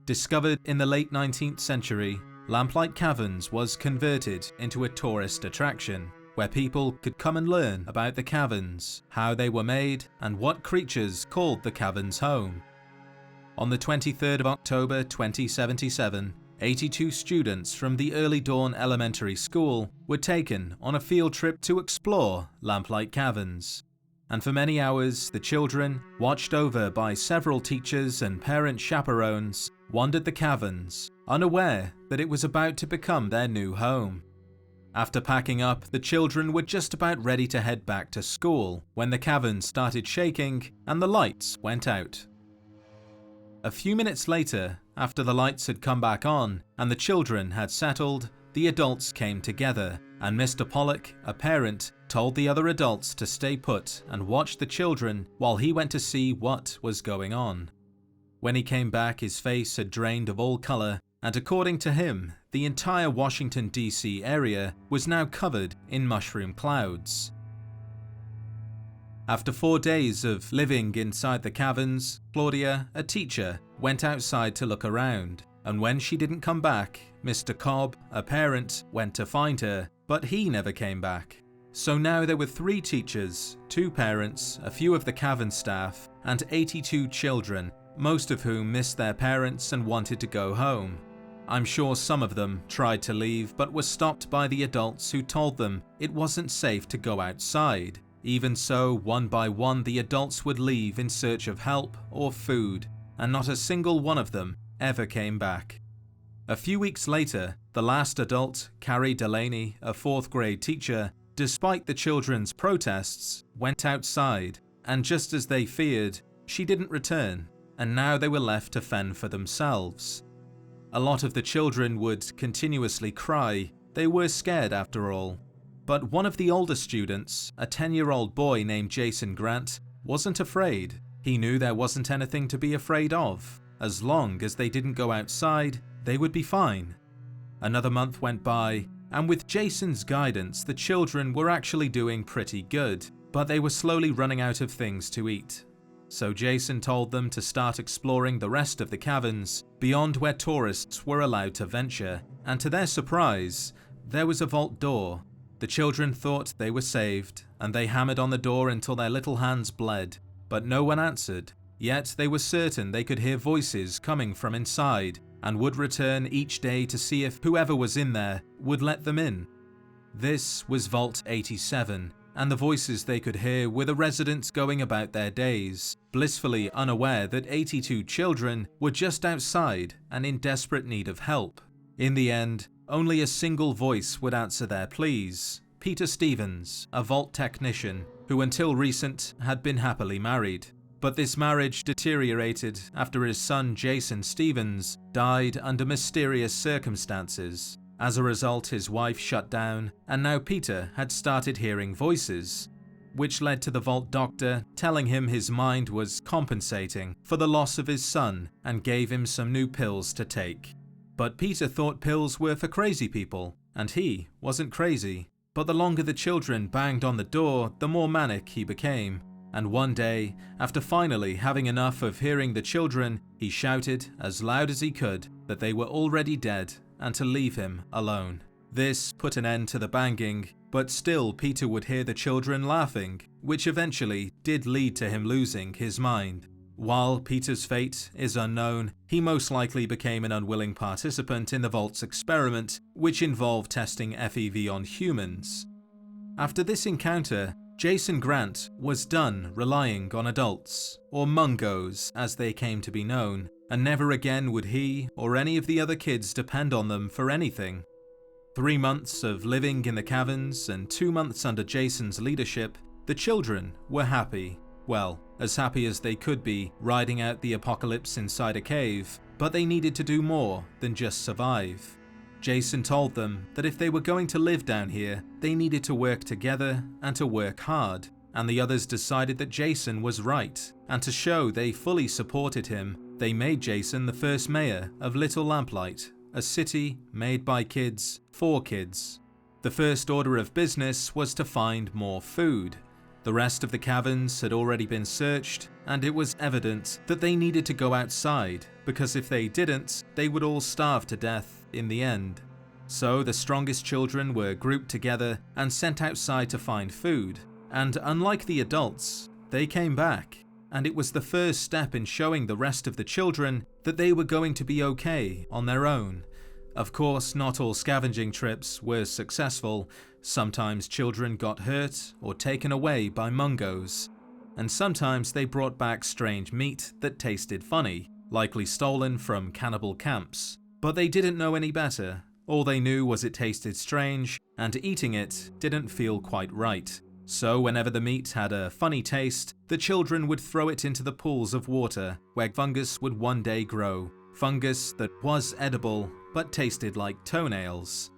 Discovered in the late 19th century, Lamplight Caverns was converted into a tourist attraction, where people could come and learn about the caverns, how they were made, and what creatures called the caverns home. On the 23rd of October 2077, 82 students from the Early Dawn Elementary School were taken on a field trip to explore Lamplight Caverns. And for many hours, the children, watched over by several teachers and parent chaperones, wandered the caverns, unaware that it was about to become their new home. After packing up, the children were just about ready to head back to school when the caverns started shaking and the lights went out. A few minutes later, after the lights had come back on and the children had settled, the adults came together, and Mr. Pollock, a parent, told the other adults to stay put and watch the children while he went to see what was going on. When he came back, his face had drained of all colour, and according to him, the entire Washington, D.C. area was now covered in mushroom clouds. After 4 days of living inside the caverns, Claudia, a teacher, went outside to look around, and when she didn't come back, Mr. Cobb, a parent, went to find her, but he never came back. So now there were 3 teachers, 2 parents, a few of the cavern staff, and 82 children, most of whom missed their parents and wanted to go home. I'm sure some of them tried to leave but were stopped by the adults who told them it wasn't safe to go outside. Even so, one by one the adults would leave in search of help or food, and not a single one of them ever came back. A few weeks later, the last adult, Carrie Delaney, a 4th grade teacher, despite the children's protests, went outside, and just as they feared, she didn't return, and now they were left to fend for themselves. A lot of the children would continuously cry. They were scared after all. But one of the older students, a 10-year-old boy named Jason Grant, wasn't afraid. He knew there wasn't anything to be afraid of. As long as they didn't go outside, they would be fine. Another month went by, and with Jason's guidance, the children were actually doing pretty good, but they were slowly running out of things to eat. So Jason told them to start exploring the rest of the caverns, beyond where tourists were allowed to venture, and to their surprise, there was a vault door. The children thought they were saved, and they hammered on the door until their little hands bled, but no one answered. Yet they were certain they could hear voices coming from inside, and would return each day to see if whoever was in there would let them in. This was Vault 87, and the voices they could hear were the residents going about their days, blissfully unaware that 82 children were just outside and in desperate need of help. In the end, only a single voice would answer their pleas: Peter Stevens, a vault technician, who until recent had been happily married. But this marriage deteriorated after his son Jason Stevens died under mysterious circumstances. As a result, his wife shut down, and now Peter had started hearing voices, which led to the vault doctor telling him his mind was compensating for the loss of his son and gave him some new pills to take. But Peter thought pills were for crazy people, and he wasn't crazy. But the longer the children banged on the door, the more manic he became. And one day, after finally having enough of hearing the children, he shouted as loud as he could that they were already dead and to leave him alone. This put an end to the banging, but still Peter would hear the children laughing, which eventually did lead to him losing his mind. While Peter's fate is unknown, he most likely became an unwilling participant in the Vault's experiment, which involved testing FEV on humans. After this encounter, Jason Grant was done relying on adults, or Mungos as they came to be known, and never again would he or any of the other kids depend on them for anything. 3 months of living in the caverns and 2 months under Jason's leadership, the children were happy. Well, as happy as they could be riding out the apocalypse inside a cave, but they needed to do more than just survive. Jason told them that if they were going to live down here, they needed to work together and to work hard, and the others decided that Jason was right, and to show they fully supported him, they made Jason the first mayor of Little Lamplight, a city made by kids for kids. The first order of business was to find more food. The rest of the caverns had already been searched, and it was evident that they needed to go outside, because if they didn't, they would all starve to death in the end. So the strongest children were grouped together and sent outside to find food, and unlike the adults, they came back, and it was the first step in showing the rest of the children that they were going to be okay on their own. Of course, not all scavenging trips were successful. Sometimes children got hurt or taken away by Mungos, and sometimes they brought back strange meat that tasted funny, likely stolen from cannibal camps. But they didn't know any better. All they knew was it tasted strange, and eating it didn't feel quite right. So whenever the meat had a funny taste, the children would throw it into the pools of water, where fungus would one day grow. Fungus that was edible, but tasted like toenails.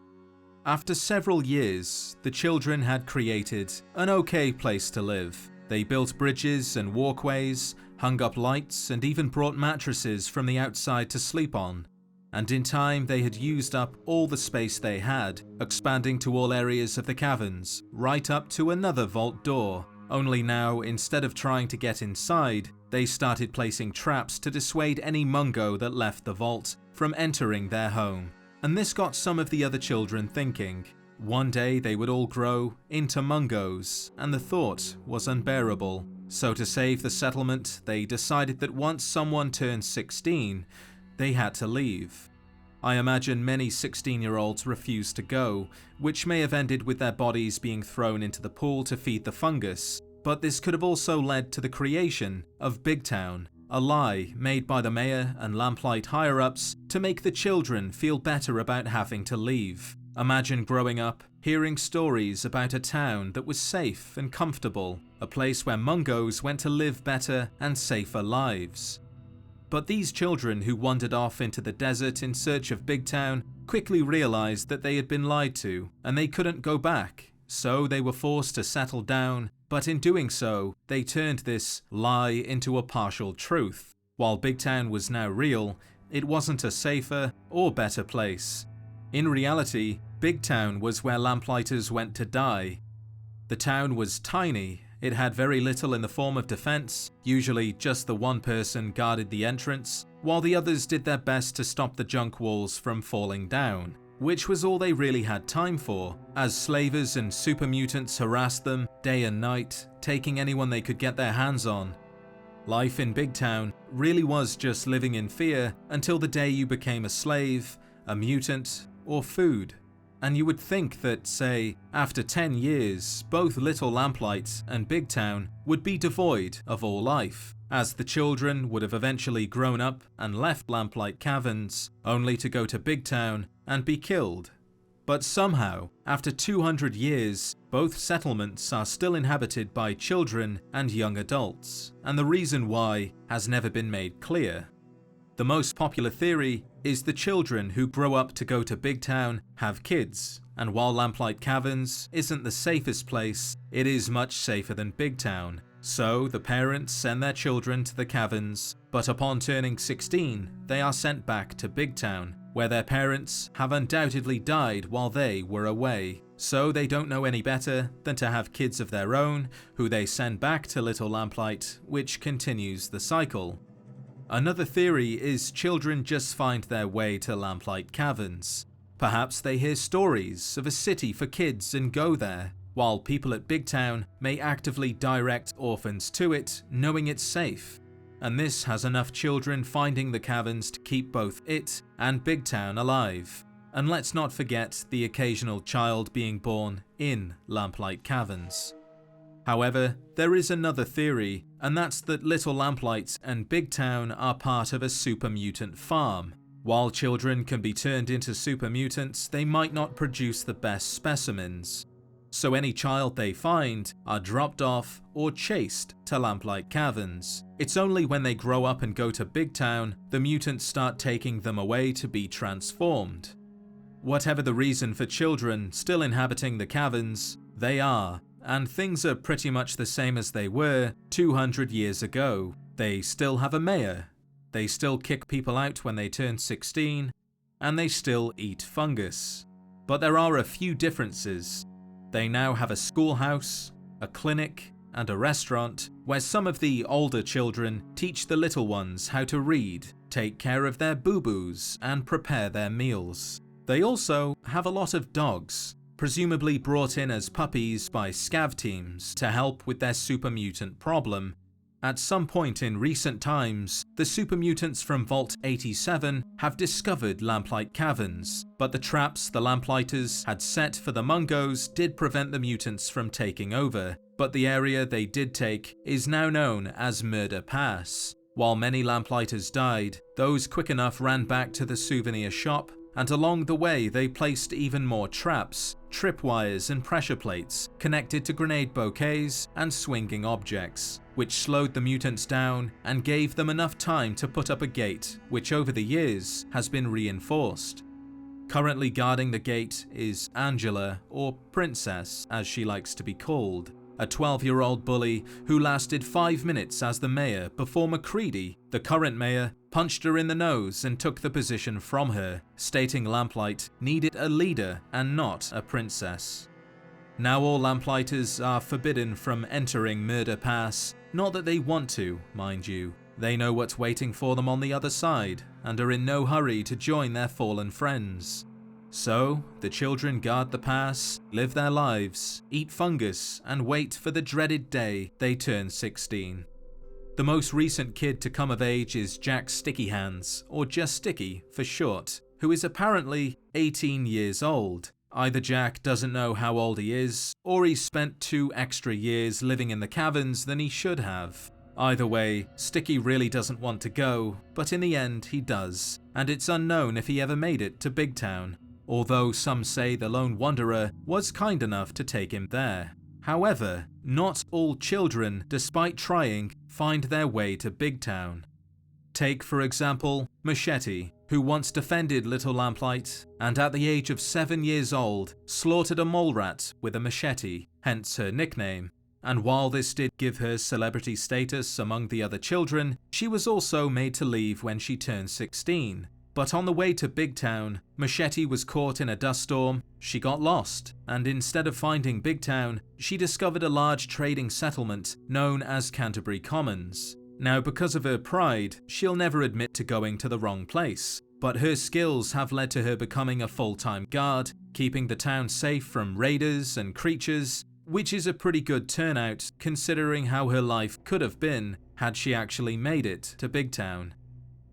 After several years, the children had created an okay place to live. They built bridges and walkways, hung up lights, and even brought mattresses from the outside to sleep on. And in time, they had used up all the space they had, expanding to all areas of the caverns, right up to another vault door. Only now, instead of trying to get inside, they started placing traps to dissuade any Mungo that left the vault from entering their home. And this got some of the other children thinking. One day they would all grow into Mungos, and the thought was unbearable. So to save the settlement, they decided that once someone turned 16, they had to leave. I imagine many 16-year-olds refused to go, which may have ended with their bodies being thrown into the pool to feed the fungus, but this could have also led to the creation of Big Town, a lie made by the mayor and Lamplight higher-ups to make the children feel better about having to leave. Imagine growing up, hearing stories about a town that was safe and comfortable, a place where Mungos went to live better and safer lives. But these children who wandered off into the desert in search of Big Town quickly realized that they had been lied to and they couldn't go back, so they were forced to settle down, but in doing so, they turned this lie into a partial truth. While Big Town was now real, it wasn't a safer or better place. In reality, Big Town was where Lamplighters went to die. The town was tiny. It had very little in the form of defense, usually just the one person guarded the entrance, while the others did their best to stop the junk walls from falling down, which was all they really had time for, as slavers and super mutants harassed them day and night, taking anyone they could get their hands on. Life in Big Town really was just living in fear until the day you became a slave, a mutant, or food. And you would think that, say, after 10 years, both Little Lamplight and Big Town would be devoid of all life, as the children would have eventually grown up and left Lamplight Caverns, only to go to Big Town and be killed. But somehow, after 200 years, both settlements are still inhabited by children and young adults, and the reason why has never been made clear. The most popular theory is the children who grow up to go to Big Town have kids, and while Lamplight Caverns isn't the safest place, it is much safer than Big Town. So the parents send their children to the caverns, but upon turning 16, they are sent back to Big Town, where their parents have undoubtedly died while they were away. So they don't know any better than to have kids of their own, who they send back to Little Lamplight, which continues the cycle. Another theory is children just find their way to Lamplight Caverns. Perhaps they hear stories of a city for kids and go there, while people at Big Town may actively direct orphans to it, knowing it's safe. And this has enough children finding the caverns to keep both it and Big Town alive. And let's not forget the occasional child being born in Lamplight Caverns. However, there is another theory, and that's that Little Lamplight and Big Town are part of a super mutant farm. While children can be turned into super mutants, they might not produce the best specimens. So any child they find are dropped off or chased to Lamplight Caverns. It's only when they grow up and go to Big Town, the mutants start taking them away to be transformed. Whatever the reason for children still inhabiting the caverns, they are. And things are pretty much the same as they were 200 years ago. They still have a mayor, they still kick people out when they turn 16, and they still eat fungus. But there are a few differences. They now have a schoolhouse, a clinic, and a restaurant where some of the older children teach the little ones how to read, take care of their boo-boos, and prepare their meals. They also have a lot of dogs, presumably brought in as puppies by scav teams to help with their super mutant problem. At some point in recent times, the super mutants from Vault 87 have discovered Lamplight Caverns, but the traps the Lamplighters had set for the Mungos did prevent the mutants from taking over, but the area they did take is now known as Murder Pass. While many Lamplighters died, those quick enough ran back to the souvenir shop, and along the way they placed even more traps, tripwires and pressure plates connected to grenade bouquets and swinging objects, which slowed the mutants down and gave them enough time to put up a gate, which over the years has been reinforced. Currently guarding the gate is Angela, or Princess as she likes to be called, a 12-year-old bully who lasted 5 minutes as the mayor before McCready, the current mayor, punched her in the nose and took the position from her, stating Lamplight needed a leader and not a princess. Now all Lamplighters are forbidden from entering Murder Pass, not that they want to, mind you. They know what's waiting for them on the other side, and are in no hurry to join their fallen friends. So, the children guard the pass, live their lives, eat fungus, and wait for the dreaded day they turn 16. The most recent kid to come of age is Jack Sticky Hands, or just Sticky for short, who is apparently 18 years old. Either Jack doesn't know how old he is, or he spent 2 extra years living in the caverns than he should have. Either way, Sticky really doesn't want to go, but in the end he does, and it's unknown if he ever made it to Big Town, although some say the Lone Wanderer was kind enough to take him there. However, not all children, despite trying, find their way to Big Town. Take, for example, Machete, who once defended Little Lamplight, and at the age of 7 years old, slaughtered a mole rat with a machete, hence her nickname. And while this did give her celebrity status among the other children, she was also made to leave when she turned 16. But on the way to Big Town, Machete was caught in a dust storm, she got lost, and instead of finding Big Town, she discovered a large trading settlement known as Canterbury Commons. Now, because of her pride, she'll never admit to going to the wrong place, but her skills have led to her becoming a full-time guard, keeping the town safe from raiders and creatures, which is a pretty good turnout considering how her life could have been had she actually made it to Big Town.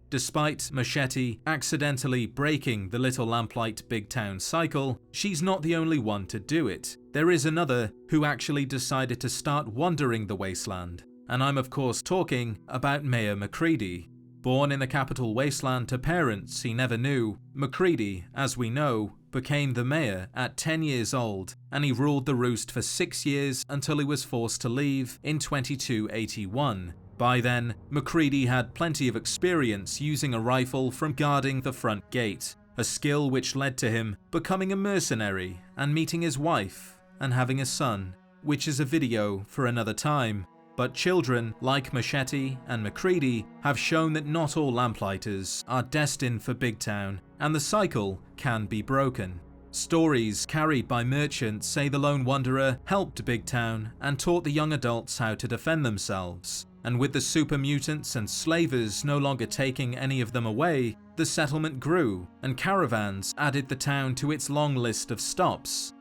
Despite Machete accidentally breaking the Little Lamplight Big Town cycle, she's not the only one to do it. There is another who actually decided to start wandering the wasteland, and I'm of course talking about Mayor McCready. Born in the capital wasteland to parents he never knew, McCready, as we know, became the mayor at 10 years old, and he ruled the roost for 6 years until he was forced to leave in 2281. By then, McCready had plenty of experience using a rifle from guarding the front gate, a skill which led to him becoming a mercenary and meeting his wife and having a son, which is a video for another time. But children like Machete and McCready have shown that not all Lamplighters are destined for Big Town, and the cycle can be broken. Stories carried by merchants say the Lone Wanderer helped Big Town and taught the young adults how to defend themselves. And with the super mutants and slavers no longer taking any of them away, the settlement grew, and caravans added the town to its long list of stops.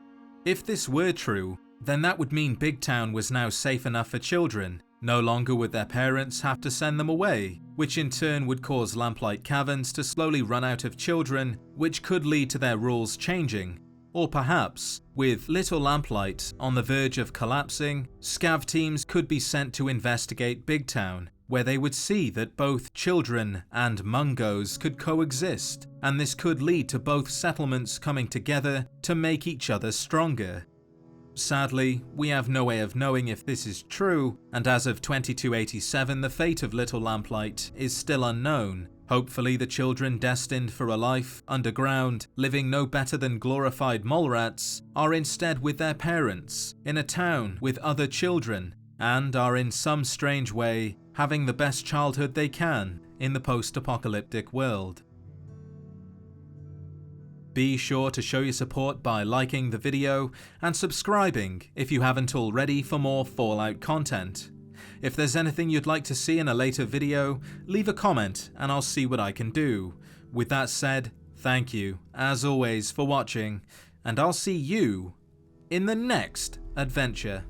If this were true, then that would mean Big Town was now safe enough for children. No longer would their parents have to send them away, which in turn would cause Lamplight Caverns to slowly run out of children, which could lead to their rules changing. Or perhaps, with Little Lamplight on the verge of collapsing, scav teams could be sent to investigate Big Town, where they would see that both children and Mungos could coexist, and this could lead to both settlements coming together to make each other stronger. Sadly, we have no way of knowing if this is true, and as of 2287 the fate of Little Lamplight is still unknown. Hopefully the children destined for a life underground, living no better than glorified mole rats, are instead with their parents, in a town with other children, and are in some strange way having the best childhood they can in the post-apocalyptic world. Be sure to show your support by liking the video and subscribing if you haven't already for more Fallout content. If there's anything you'd like to see in a later video, leave a comment and I'll see what I can do. With that said, thank you, as always, for watching, and I'll see you in the next adventure.